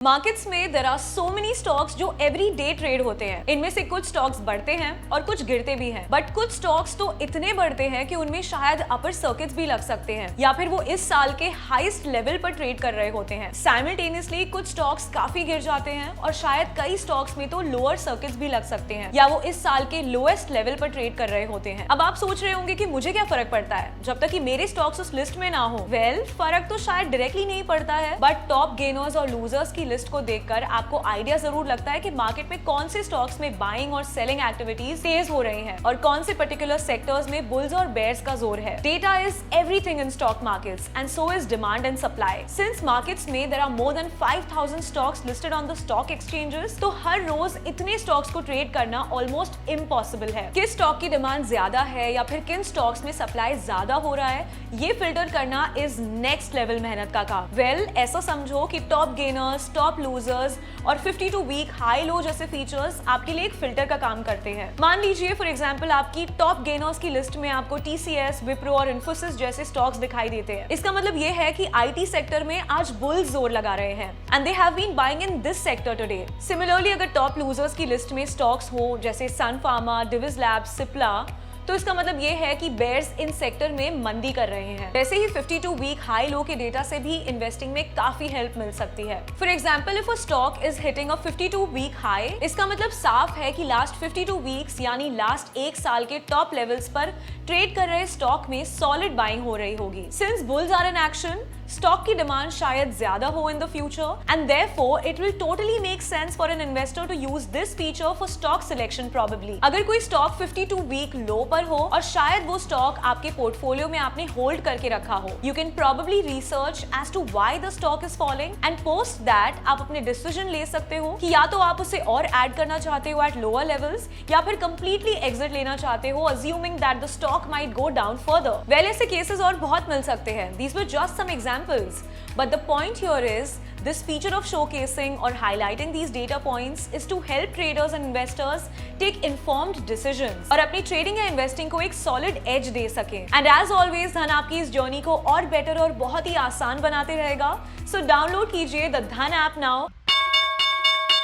Markets में there are so many stocks जो every day trade होते हैं। इनमें से कुछ स्टॉक्स बढ़ते हैं और कुछ गिरते भी हैं, बट कुछ स्टॉक्स तो इतने बढ़ते हैं कि उनमें शायद अपर सर्किट्स भी लग सकते हैं या फिर वो इस साल के हाईएस्ट लेवल पर ट्रेड कर रहे होते हैं। साइमल्टेनियसली कुछ स्टॉक्स काफी गिर जाते हैं और शायद कई स्टॉक्स में तो लोअर सर्किट्स भी लग सकते हैं या वो इस साल के लोएस्ट लेवल पर ट्रेड कर रहे होते हैं। अब आप सोच रहे होंगे कि मुझे क्या फर्क पड़ता है जब तक कि मेरे स्टॉक्स उस लिस्ट में ना हो। वेल, फर्क तो शायद डायरेक्टली नहीं पड़ता है, बट टॉप गेनर्स और लूजर्स की लिस्ट को देखकर आपको आइडिया जरूर लगता है कि मार्केट में कौन से स्टॉक्स में बाइंग और सेलिंग एक्टिविटीज तेज हो रही हैं और कौन से पर्टिकुलर सेक्टर्स में बुल्स और बेयर्स का जोर है। Data is everything in stock markets and so is demand and supply. Since markets में there are more than 5000 stocks listed on the stock exchanges, तो हर रोज इतने स्टॉक्स को ट्रेड करना ऑलमोस्ट इम्पॉसिबल है। किस स्टॉक की डिमांड ज्यादा है या फिर किन स्टॉक्स में सप्लाई ज्यादा हो रहा है, ये फिल्टर करना इज नेक्स्ट लेवल मेहनत का काम। वेल, ऐसा समझो कि टॉप गेनर्स, टॉप लूजर्स और 52 वीक हाई लो जैसे फीचर्स आपके लिए एक फिल्टर का काम करते हैं। मान लीजिए फॉर एग्जांपल आपकी टॉप गेनर्स की लिस्ट में आपको TCS, विप्रो और इन्फोसिस जैसे स्टॉक्स दिखाई देते हैं। इसका मतलब ये है कि IT सेक्टर में आज बुल्स जोर लगा रहे हैं and they have been buying in this sector today. Similarly अगर टॉप लूजर्स की लिस्ट में स्टॉक्स हो जैसे सन फार्मा, डिविस लैब्स, सिप्ला, तो इसका मतलब ये है कि बेयर्स इन सेक्टर में मंदी कर रहे हैं। वैसे ही 52 वीक हाई लो के डेटा से भी इन्वेस्टिंग में काफी हेल्प मिल सकती है। For example, if a stock is hitting a 52 week high, इसका मतलब साफ है कि लास्ट 52 वीक्स यानी लास्ट एक साल के टॉप लेवल्स पर ट्रेड कर रहे स्टॉक में सॉलिड बाइंग हो रही होगी। Since bulls are in action, stock की डिमांड शायद ज्यादा हो in the future and therefore it will totally make sense for an investor to use this feature for stock selection probably. अगर कोई स्टॉक 52 वीक लो पर हो और शायद वो स्टॉक आपके पोर्टफोलियो में आपने होल्ड करके रखा हो, you can probably research as to why the stock is falling and post that आप अपने डिसीजन ले सकते हो कि या तो आप उसे और ऐड करना चाहते हो एट लोअर लेवल्स या फिर कंप्लीटली एग्जिट लेना चाहते हो assuming that the stock might go down further. Well, ऐसे केसेस और बहुत मिल सकते हैं। These were just some examples, but the point here is this feature of showcasing or highlighting these data points is to help traders and investors take informed decisions और अपनी trading या investing को एक solid edge दे सकें। And as always, धन आपकी इस journey को और better और बहुत ही आसान बनाते रहेगा। So download कीजिए the Dhan app now.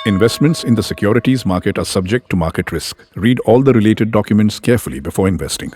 Investments in the securities market are subject to market risk. Read all the related documents carefully before investing.